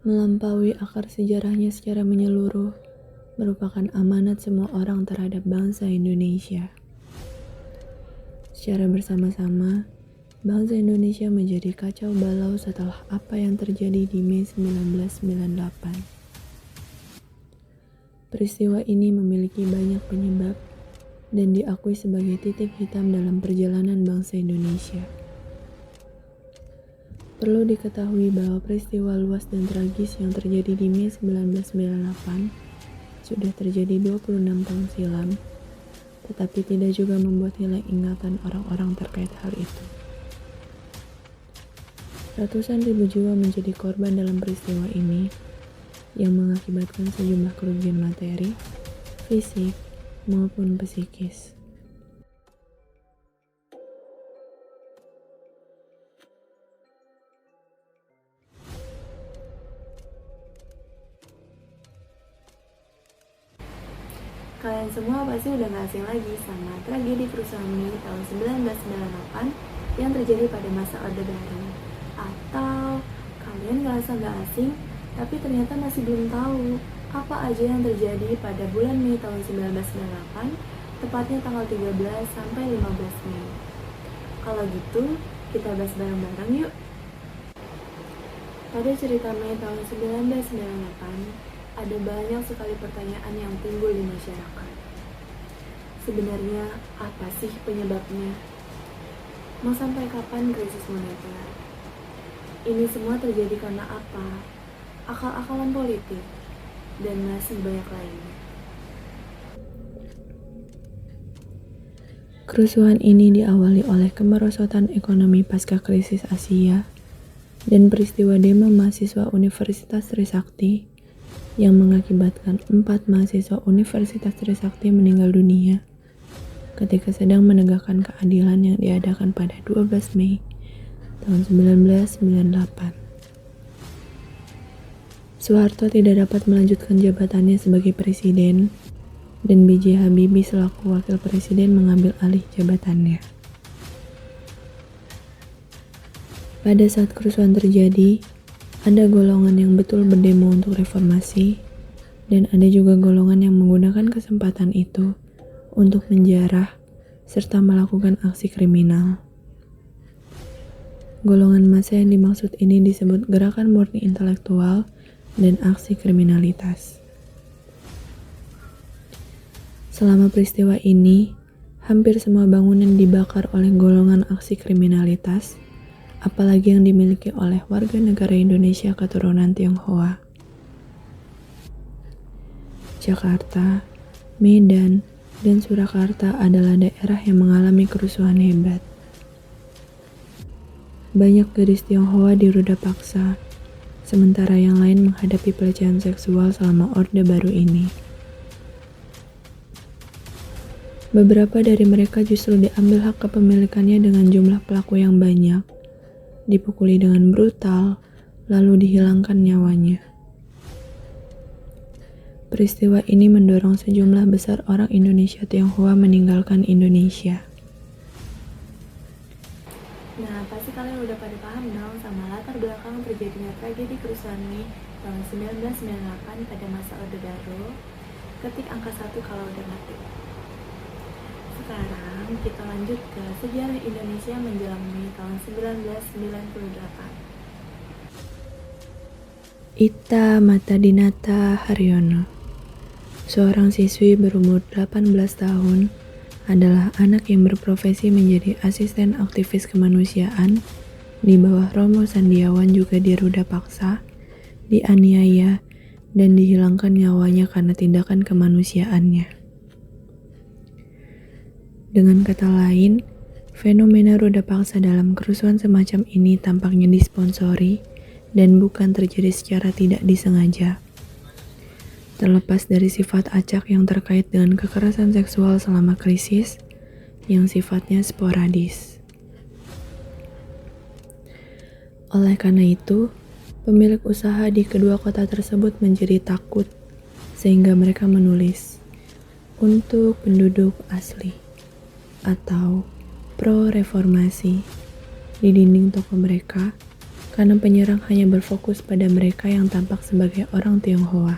melampaui akar sejarahnya secara menyeluruh, merupakan amanat semua orang terhadap bangsa Indonesia. Secara bersama-sama, bangsa Indonesia menjadi kacau balau setelah apa yang terjadi di Mei 1998. Peristiwa ini memiliki banyak penyebab dan diakui sebagai titik hitam dalam perjalanan bangsa Indonesia. Perlu diketahui bahwa peristiwa luas dan tragis yang terjadi di Mei 1998 sudah terjadi 26 tahun silam, tetapi tidak juga membuat hilang ingatan orang-orang terkait hal itu. Ratusan ribu jiwa menjadi korban dalam peristiwa ini yang mengakibatkan sejumlah kerugian materi, fisik, maupun psikis. Kalian semua pasti udah gak asing lagi sama tragedi kerusuhan Mei tahun 1998 yang terjadi pada masa Orde Baru. Atau kalian ngerasa gak asing, tapi ternyata masih belum tahu apa aja yang terjadi pada bulan Mei tahun 1998, tepatnya tanggal 13 sampai 15 Mei. Kalau gitu, kita bahas bareng-bareng yuk. Pada cerita Mei tahun 1998, ada banyak sekali pertanyaan yang timbul di masyarakat. Sebenarnya apa sih penyebabnya? Mau sampai kapan krisis moneter? Ini semua terjadi karena apa? Akal-akalan politik, dan masih banyak lainnya. Kerusuhan ini diawali oleh kemerosotan ekonomi pasca krisis Asia dan peristiwa demo mahasiswa Universitas Trisakti yang mengakibatkan 4 mahasiswa Universitas Trisakti meninggal dunia ketika sedang menegakkan keadilan yang diadakan pada 12 Mei tahun 1998. Soeharto tidak dapat melanjutkan jabatannya sebagai presiden dan B.J. Habibie selaku wakil presiden mengambil alih jabatannya. Pada saat kerusuhan terjadi, ada golongan yang betul berdemo untuk reformasi, dan ada juga golongan yang menggunakan kesempatan itu untuk menjarah serta melakukan aksi kriminal. Golongan massa yang dimaksud ini disebut gerakan murni intelektual dan aksi kriminalitas. Selama peristiwa ini, hampir semua bangunan dibakar oleh golongan aksi kriminalitas, apalagi yang dimiliki oleh warga negara Indonesia keturunan Tionghoa. Jakarta, Medan, dan Surakarta adalah daerah yang mengalami kerusuhan hebat. Banyak gadis Tionghoa diruda paksa, sementara yang lain menghadapi pelecehan seksual selama Orde Baru ini. Beberapa dari mereka justru diambil hak kepemilikannya dengan jumlah pelaku yang banyak, dipukuli dengan brutal, lalu dihilangkan nyawanya. Peristiwa ini mendorong sejumlah besar orang Indonesia Tionghoa meninggalkan Indonesia. Nah, pasti kalian udah pada paham dong sama latar belakang terjadinya tragedi kerusuhan Mei tahun 1998 pada masa Orde Baru. Ketik angka 1 kalau udah mati. Sekarang kita lanjut ke sejarah Indonesia menjelang Mei tahun 1998. Ita Matadinata Haryono, seorang siswi berumur 18 tahun, adalah anak yang berprofesi menjadi asisten aktivis kemanusiaan di bawah Romo Sandiawan, juga diruda paksa, dianiaya, dan dihilangkan nyawanya karena tindakan kemanusiaannya. Dengan kata lain, fenomena ruda paksa dalam kerusuhan semacam ini tampaknya disponsori dan bukan terjadi secara tidak disengaja. Terlepas dari sifat acak yang terkait dengan kekerasan seksual selama krisis, yang sifatnya sporadis. Oleh karena itu, pemilik usaha di kedua kota tersebut menjadi takut, sehingga mereka menulis, "Untuk penduduk asli" atau pro-reformasi di dinding toko mereka, karena penyerang hanya berfokus pada mereka yang tampak sebagai orang Tionghoa.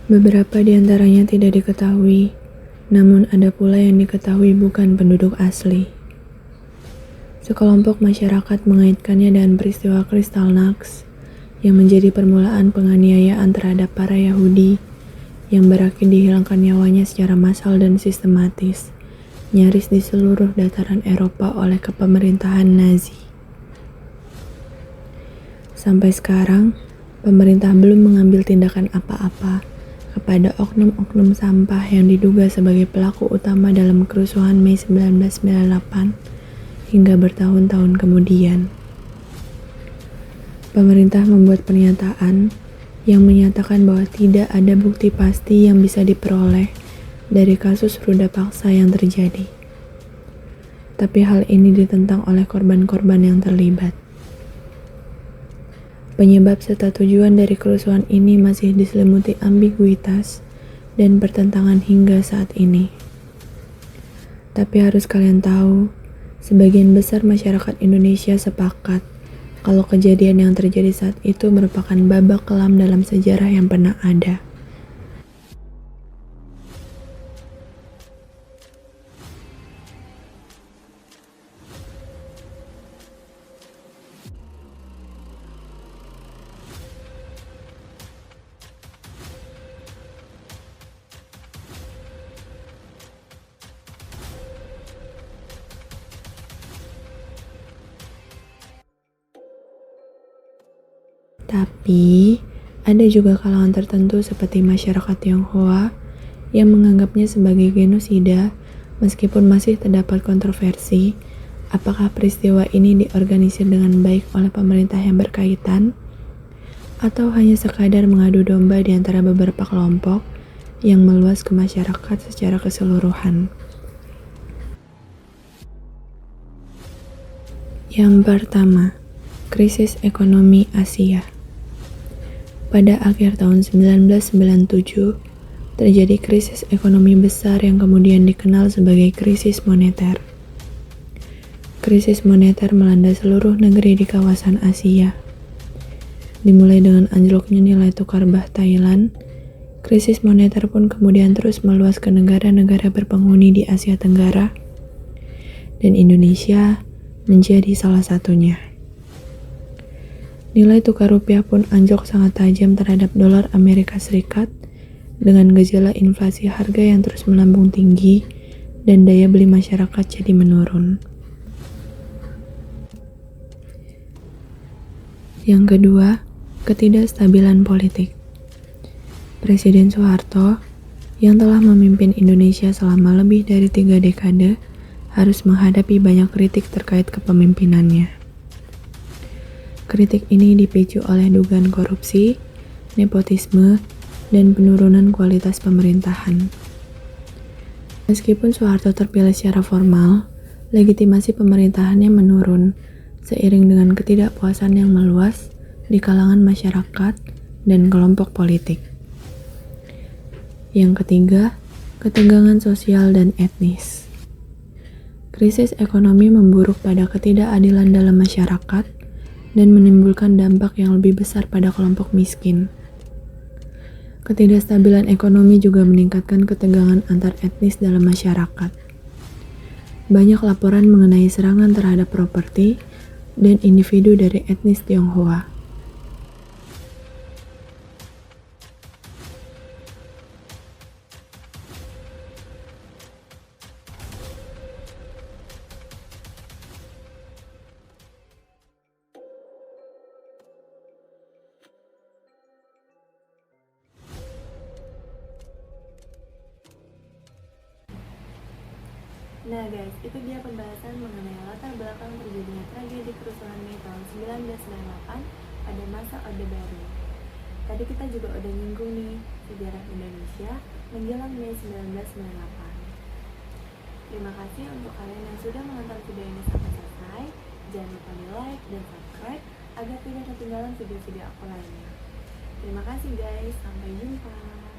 Beberapa di antaranya tidak diketahui, namun ada pula yang diketahui bukan penduduk asli. Sekelompok masyarakat mengaitkannya dengan peristiwa Kristallnacht yang menjadi permulaan penganiayaan terhadap para Yahudi yang berakhir dihilangkan nyawanya secara massal dan sistematis, nyaris di seluruh dataran Eropa oleh kepemerintahan Nazi. Sampai sekarang, pemerintah belum mengambil tindakan apa-apa kepada oknum-oknum sampah yang diduga sebagai pelaku utama dalam kerusuhan Mei 1998 hingga bertahun-tahun kemudian. Pemerintah membuat pernyataan yang menyatakan bahwa tidak ada bukti pasti yang bisa diperoleh dari kasus ruda paksa yang terjadi. Tapi hal ini ditentang oleh korban-korban yang terlibat. Penyebab serta tujuan dari kerusuhan ini masih diselimuti ambiguitas dan pertentangan hingga saat ini. Tapi harus kalian tahu, sebagian besar masyarakat Indonesia sepakat kalau kejadian yang terjadi saat itu merupakan babak kelam dalam sejarah yang pernah ada. Tapi, ada juga kalangan tertentu seperti masyarakat Tionghoa yang menganggapnya sebagai genosida, meskipun masih terdapat kontroversi apakah peristiwa ini diorganisir dengan baik oleh pemerintah yang berkaitan, atau hanya sekadar mengadu domba di antara beberapa kelompok yang meluas ke masyarakat secara keseluruhan. Yang pertama, krisis ekonomi Asia. Pada akhir tahun 1997, terjadi krisis ekonomi besar yang kemudian dikenal sebagai krisis moneter. Krisis moneter melanda seluruh negeri di kawasan Asia. Dimulai dengan anjloknya nilai tukar Baht Thailand, krisis moneter pun kemudian terus meluas ke negara-negara berpenghuni di Asia Tenggara, dan Indonesia menjadi salah satunya. Nilai tukar rupiah pun anjlok sangat tajam terhadap dolar Amerika Serikat dengan gejala inflasi harga yang terus melambung tinggi dan daya beli masyarakat jadi menurun. Yang kedua, ketidakstabilan politik. Presiden Soeharto yang telah memimpin Indonesia selama lebih dari 3 dekade harus menghadapi banyak kritik terkait kepemimpinannya. Kritik ini dipicu oleh dugaan korupsi, nepotisme, dan penurunan kualitas pemerintahan. Meskipun Soeharto terpilih secara formal, legitimasi pemerintahannya menurun seiring dengan ketidakpuasan yang meluas di kalangan masyarakat dan kelompok politik. Yang ketiga, ketegangan sosial dan etnis. Krisis ekonomi memburuk pada ketidakadilan dalam masyarakat dan menimbulkan dampak yang lebih besar pada kelompok miskin. Ketidakstabilan ekonomi juga meningkatkan ketegangan antar etnis dalam masyarakat. Banyak laporan mengenai serangan terhadap properti dan individu dari etnis Tionghoa. Nah guys, itu dia pembahasan mengenai latar belakang terjadinya tragedi kerusuhan Mei tahun 1998 pada masa Orde Baru. Tadi kita juga udah nyinggung nih sejarah Indonesia menjelang Mei 1998. Terima kasih untuk kalian yang sudah menonton video ini sampai selesai. Jangan lupa di like dan subscribe agar tidak ketinggalan video-video aku lainnya. Terima kasih guys, sampai jumpa.